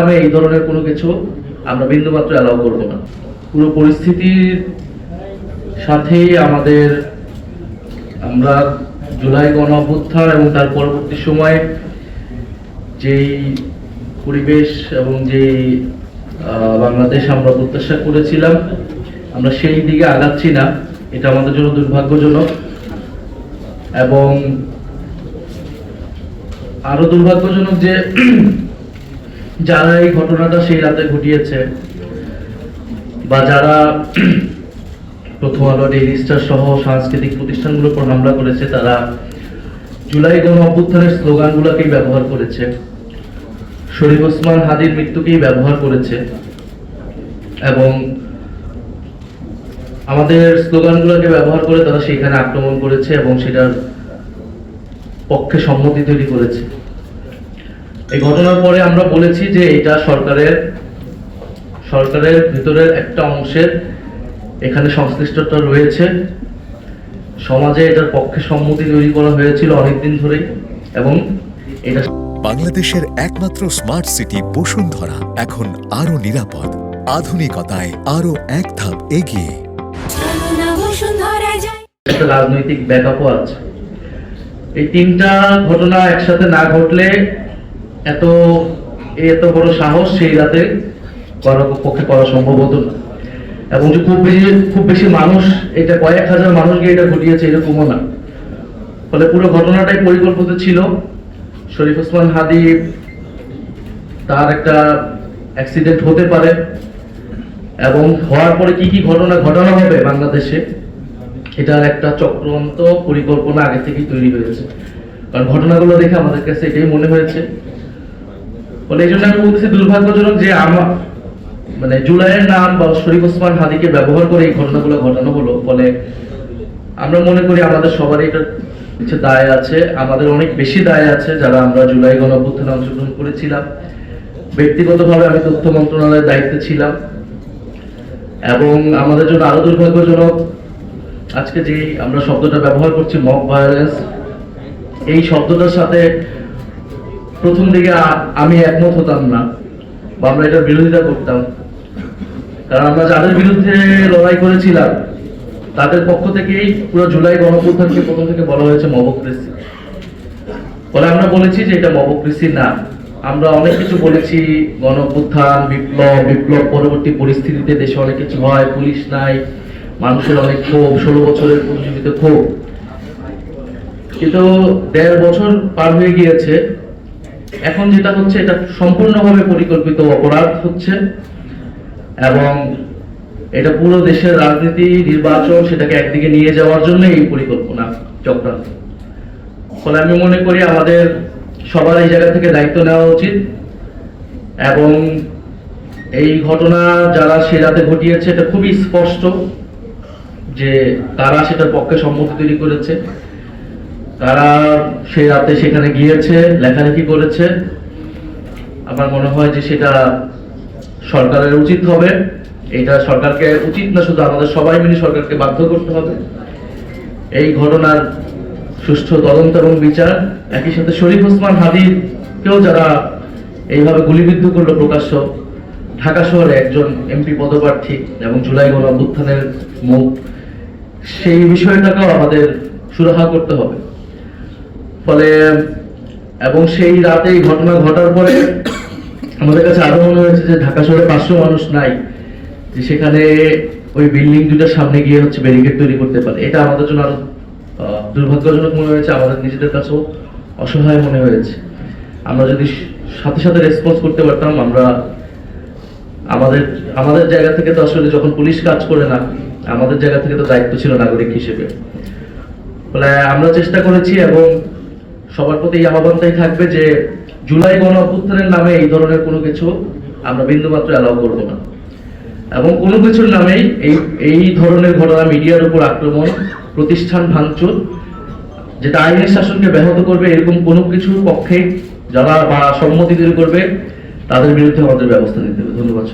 নামে এই ধরনের কোনো কিছু আমরা বিন্দুমাত্র অ্যালাউ করব না। পুরো পরিস্থিতির সাথে আমরা জুলাই গণ অভ্যুত্থান এবং তার পরবর্তী সময়ে যেই পরিবেশ এবং যেই বাংলাদেশ আমরা প্রত্যাশা করেছিলাম, আমরা সেই দিকে আগাচ্ছি না। এটা আমাদের জন্য দুর্ভাগ্যজনক, এবং আরো দুর্ভাগ্যজনক যে যারা এই ঘটনাটা সেই রাতে ঘটিয়েছে বা যারা প্রথম আলো, ডেইলি স্টার সহ সাংস্কৃতিক প্রতিষ্ঠানগুলোর উপর হামলা করেছে, তারা জুলাই গণ অভ্যুত্থানের স্লোগানগুলোকেই ব্যবহার করেছে, শরীফ ওসমান হাদির মৃত্যুকেই ব্যবহার করেছে, এবং আমাদের স্লোগানগুলোকে ব্যবহার করে তারা সেখানে আক্রমণ করেছে এবং সেটার পক্ষে সম্মতি তৈরি করেছে। এই ঘটনার পরে আমরা বলেছি যে এটা সরকারের ভিতরের একটা অংশের এখানে সংশ্লিষ্টতা রয়েছে। সমাজে এটার পক্ষে সম্মতি তৈরি করা হয়েছিল অনেকদিন ধরেই, এবং এটা বাংলাদেশের একমাত্র স্মার্ট সিটি বসুন্ধরা এখন আরো নিরাপদ, আধুনিকতায় আরো এক ধাপ এগিয়ে। একটা রাজনৈতিক ব্যাকআপও আছে। এই তিনটা ঘটনা একসাথে না ঘটলে এত বড় সাহস সেই রাতে পক্ষে করা সম্ভব হতো না, এবং যে খুব বেশি মানুষ, এটা কয়েক হাজার মানুষ গিয়ে এটা ঘটিয়েছে এরকমও না। ফলে পুরো ঘটনাটাই পরিকল্পিত ছিল। শরীফ ওসমান হাদি, তার একটা অ্যাক্সিডেন্ট হতে পারে, এবং হওয়ার পরে কি কি ঘটনা ঘটানো হবে বাংলাদেশে, এটার একটা চক্রান্ত পরিকল্পনা আগে থেকেই তৈরি হয়েছে। কারণ ঘটনাগুলো দেখে আমাদের কাছে এটাই মনে হয়েছে। ফলে এই জন্য আমি বলতেছি দুর্ভাগ্যজনক যে জুলাইয়ের নাম বা শরীফ ওসমান হাদিকে ব্যবহার করে এই ঘটনাগুলো ঘটানো হলো। ফলে আমরা মনে করি আমাদের সবারই এটা কিছু দায় আছে, আমাদের অনেক বেশি দায় আছে যারা আমরা জুলাই গণ অভ্যুত্থানে অংশগ্রহণ করেছিলাম। ব্যক্তিগতভাবে আমি তথ্য মন্ত্রণালয়ের দায়িত্বে ছিলাম, এবং আমাদের জন্য আরো দুর্ভাগ্যজনক আজকে যে আমরা শব্দটা ব্যবহার করছি, মব ভায়োলেন্স, এই শব্দটার সাথে প্রথম দিকে আমি একমত হতাম না, বা আমরা এটার বিরোধিতা করতাম। কারণ আমরা যাদের বিরুদ্ধে লড়াই করেছিলাম তাদের পক্ষ থেকেই পুরো জুলাই গণ অভ্যুত্থানকে প্রথম থেকে বলা হয়েছে মবক্রেসি। ফলে আমরা বলেছি যে এটা মবক্রেসি না। আমরা অনেক কিছু বলেছি, গণ অভ্যুত্থান, বিপ্লব পরবর্তী পরিস্থিতিতে দেশে অনেক কিছু হয়, পুলিশ নাই, মানুষের অনেক ক্ষোভ, 16 বছরের পুঁজিবিত ক্ষোভ। কিন্তু 1.5 বছর পার হয়ে গিয়েছে, এখন যেটা হচ্ছে এটা সম্পূর্ণভাবে পরিকল্পিত অপরাধ হচ্ছে, এবং এটা পুরো দেশের রাজনীতি, নির্বাচন, সেটাকে একদিকে নিয়ে যাওয়ার জন্য এই পরিকল্পনা চক্রান্ত। ফলে আমি মনে করি আমাদের সবার এই জায়গা থেকে দায়িত্ব নেওয়া উচিত, এবং এই ঘটনা যারা সে রাতে ঘটিয়েছে এটা খুবই স্পষ্ট যে তারা সেটার পক্ষে সম্মতি তৈরি করেছে, তারা সে রাতে সেখানে গিয়েছে, লেখালেখি করেছে। আমার মনে হয় যে সেটা সরকারের উচিত হবে। এটা সরকারকে উচিত না, শুধু আমাদের সবাই মিলে সরকারকে বাধ্য করতে হবে এই ঘটনার সুষ্ঠু তদন্ত এবং বিচার। একই সাথে শরীফ ওসমান হাদিকেও যারা এইভাবে গুলিবিদ্ধ করলো প্রকাশ্য, ঢাকা শহরে একজন এমপি পদপ্রার্থী এবং জুলাই গণ অভ্যুত্থানের মুখ, সেই বিষয়টাকেও আমাদের সুরাহা করতে হবে। ফলে এবং সেই রাতে এই ঘটনা ঘটার পরে আমাদের কাছে আরো মনে হয়েছে যে ঢাকা শহরে 500 মানুষ নাই, যে সেখানে ওই বিল্ডিং দুটার সামনে গিয়ে ব্যারিকেড তৈরি করতে পারে। এটা আমাদের জন্য আরো দুর্ভাগ্যজনক মনে হয়েছে, আমাদের নিজেদের কাছেও অসহায় মনে হয়েছে। আমরা যদি সাথে সাথে রেসপন্স করতে পারতাম, আমরা আমাদের জায়গা থেকে তো আসলে যখন পুলিশ কাজ করে না, আমাদের জায়গা থেকে তো দায়িত্ব ছিল নাগরিক হিসেবে। ফলে আমরা চেষ্টা করেছি, এবং সবার প্রতি এই আহ্বানটাই থাকবে যে জুলাই গণ অভ্যুত্থানের নামে এই ধরনের কোনো কিছু আমরা বিন্দুমাত্র অ্যালাউ করব না, এবং কোনো কিছুর নামেই এই ধরনের ঘটনা, মিডিয়ার উপর আক্রমণ, প্রতিষ্ঠান ভাঙচুর, যেটা আইনের শাসনকে ব্যাহত করবে, এরকম কোনো কিছুর পক্ষে যারা বা সম্মতি তৈরি করবে তাদের বিরুদ্ধে আমাদের ব্যবস্থা নিতে হবে। ধন্যবাদ।